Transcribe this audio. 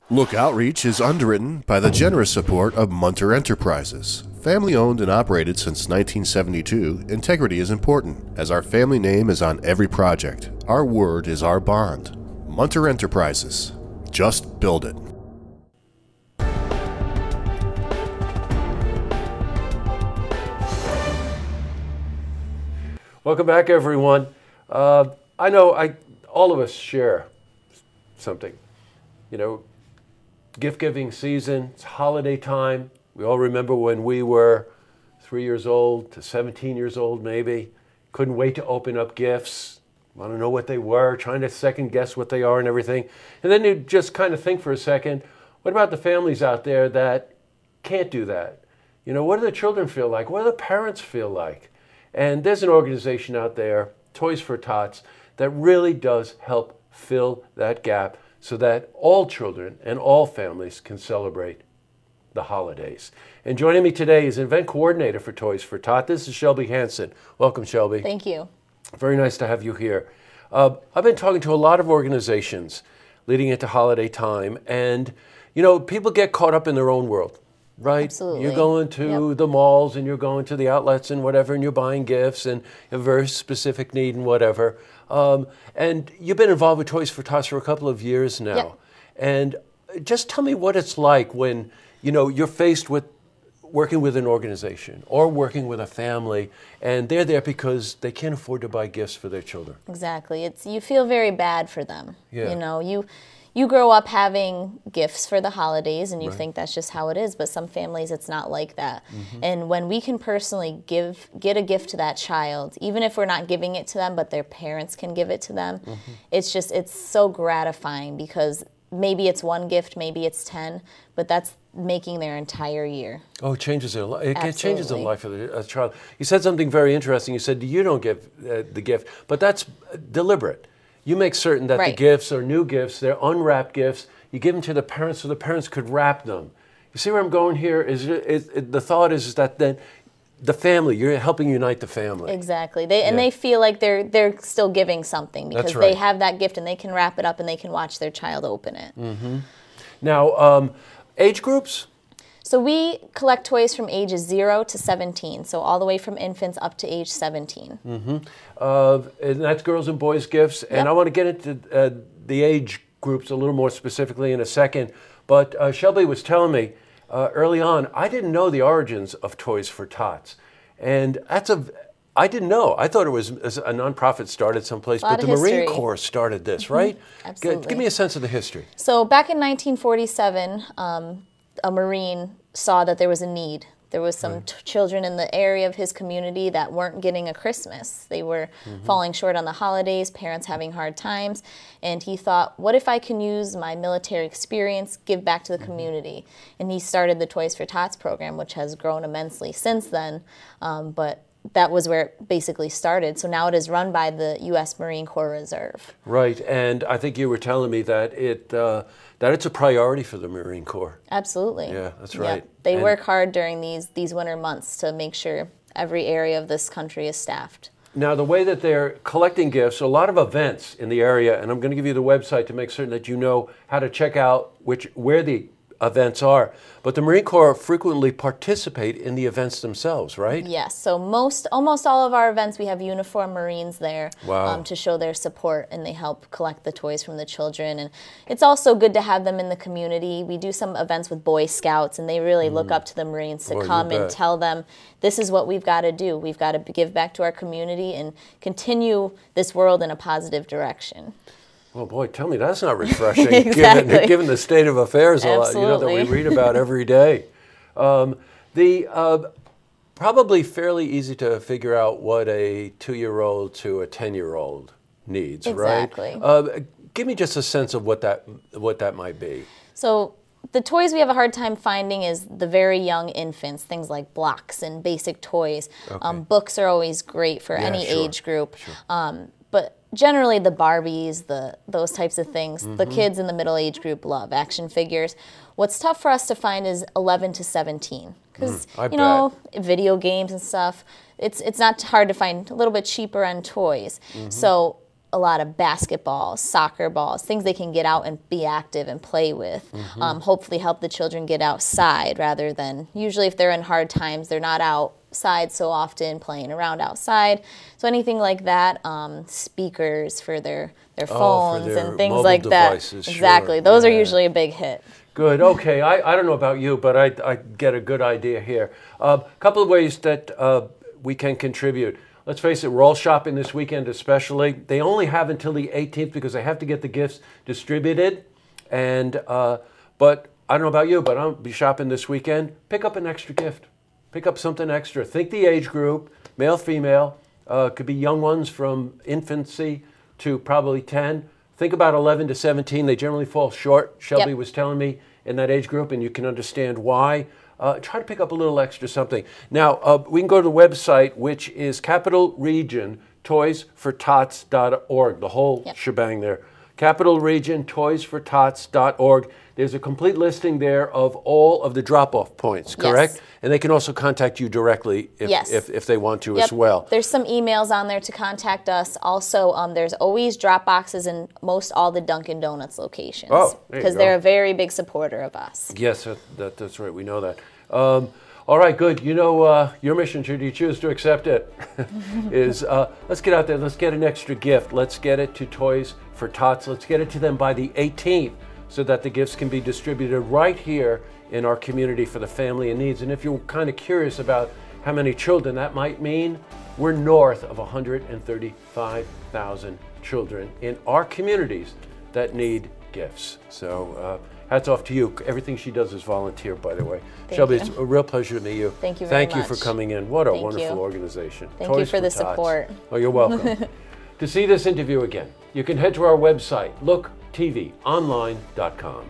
Look Outreach is underwritten by the generous support of Munter Enterprises. Family owned and operated since 1972, integrity is important, as our family name is on every project. Our word is our bond. Munter Enterprises. Just build it. Welcome back, everyone. I know all of us share something. You know, gift-giving season, it's holiday time. We all remember when we were 3 years old to 17 years old, maybe. Couldn't wait to open up gifts. Want to know what they were, trying to second guess what they are and everything. And then you just kind of think for a second, what about the families out there that can't do that? You know, what do the children feel like? What do the parents feel like? And there's an organization out there, Toys for Tots, that really does help fill that gap so that all children and all families can celebrate the holidays. And joining me today is event coordinator for Toys for Tots. This is Shelby Hansen. Welcome, Shelby. Thank you. Very nice to have you here. I've been talking to a lot of organizations leading into holiday time, and you know, people get caught up in their own world. Right? Absolutely. You're going to the malls and you're going to the outlets and whatever, and you're buying gifts and a very specific need and whatever. And you've been involved with Toys for Tots for a couple of years now. Yep. And just tell me what it's like when, you know, you're faced with working with an organization or working with a family, and they're there because they can't afford to buy gifts for their children. Exactly. You feel very bad for them. Yeah. You know, you grow up having gifts for the holidays and you think that's just how it is, but some families it's not like that. Mm-hmm. And when we can personally get a gift to that child, even if we're not giving it to them, but their parents can give it to them, it's so gratifying because maybe it's one gift, maybe it's 10, but that's making their entire year. Oh, it changes their life. It Absolutely. changes the life of a child. You said something very interesting. You said you don't give the gift, but that's deliberate. You make certain that the gifts are new gifts, they're unwrapped gifts. You give them to the parents so the parents could wrap them. You see where I'm going here? The thought is that then the family, you're helping unite the family. Exactly. They feel like they're still giving something because they have that gift and they can wrap it up and they can watch their child open it. Mm-hmm. Now, age groups? So we collect toys from ages 0 to 17, so all the way from infants up to age 17. Mm-hmm. And that's girls and boys gifts. And I want to get into the age groups a little more specifically in a second. But Shelby was telling me early on, I didn't know the origins of Toys for Tots. And I didn't know. I thought it was a nonprofit started someplace, but the Marine Corps started this, right? Absolutely. Give me a sense of the history. So back in 1947, a Marine saw that there was a need. There was some children in the area of his community that weren't getting a Christmas. They were falling short on the holidays, parents having hard times, and he thought, what if I can use my military experience, give back to the community? And he started the Toys for Tots program, which has grown immensely since then, but that was where it basically started. So now it is run by the U.S. Marine Corps Reserve. Right, and I think you were telling me that it's a priority for the Marine Corps. Absolutely. Yeah, that's right. Yep. They work hard during these winter months to make sure every area of this country is staffed. Now, the way that they're collecting gifts, a lot of events in the area, and I'm going to give you the website to make certain that you know how to check out where the events are. But the Marine Corps frequently participate in the events themselves, right? Yes. So almost all of our events, we have uniformed Marines there to show their support, and they help collect the toys from the children. And it's also good to have them in the community. We do some events with Boy Scouts, and they really look up to the Marines to come and tell them, this is what we've got to do. We've got to give back to our community and continue this world in a positive direction. Well, boy, tell me that's not refreshing, Exactly. given the state of affairs that we read about every day. Probably fairly easy to figure out what a 2-year-old to a 10-year-old needs, Exactly. right? Give me just a sense of what that might be. So the toys we have a hard time finding is the very young infants, things like blocks and basic toys. Okay. Books are always great for any age group. Sure. But generally the Barbies, those types of things, the kids in the middle age group love action figures. What's tough for us to find is 11 to 17 because, video games and stuff, it's not hard to find a little bit cheaper on toys. So a lot of basketballs, soccer balls, things they can get out and be active and play with. Hopefully help the children get outside rather than, usually if they're in hard times, they're not outside so often playing around outside. So anything like that, speakers for their phones for their and things mobile like devices, that. Exactly. sure. Those are Yeah. usually a big hit. Good. Okay. I don't know about you, but I get a good idea here. A couple of ways that we can contribute. Let's face it, we're all shopping this weekend especially. They only have until the 18th because they have to get the gifts distributed. And but I don't know about you, but I'll be shopping this weekend. Pick up an extra gift. Pick up something extra. Think the age group, male, female. Could be young ones from infancy to probably 10. Think about 11 to 17. They generally fall short. Shelby was telling me in that age group, and you can understand why. Try to pick up a little extra something. Now, we can go to the website, which is Capital Region toysfortots.org, the whole shebang there. Capital Region toysfortots.org. There's a complete listing there of all of the drop-off points, correct? Yes. And they can also contact you directly if they want to as well. There's some emails on there to contact us. Also, there's always drop boxes in most all the Dunkin' Donuts locations. Oh, there you because go. they're a very big supporter of us. Yes, that's right. We know that. All right, good. You know, your mission, should you choose to accept it, is let's get out there. Let's get an extra gift. Let's get it to Toys for Tots. Let's get it to them by the 18th so that the gifts can be distributed right here in our community for the family in needs. And if you're kind of curious about how many children that might mean, we're north of 135,000 children in our communities that need gifts. So hats off to you. Everything she does is volunteer, by the way. Shelby, it's a real pleasure to meet you. Thank you very much. Thank you for coming in. What a Thank wonderful you. organization. Thank you for the Tots. support. Oh, you're welcome. To see this interview again, you can head to our website, looktvonline.com.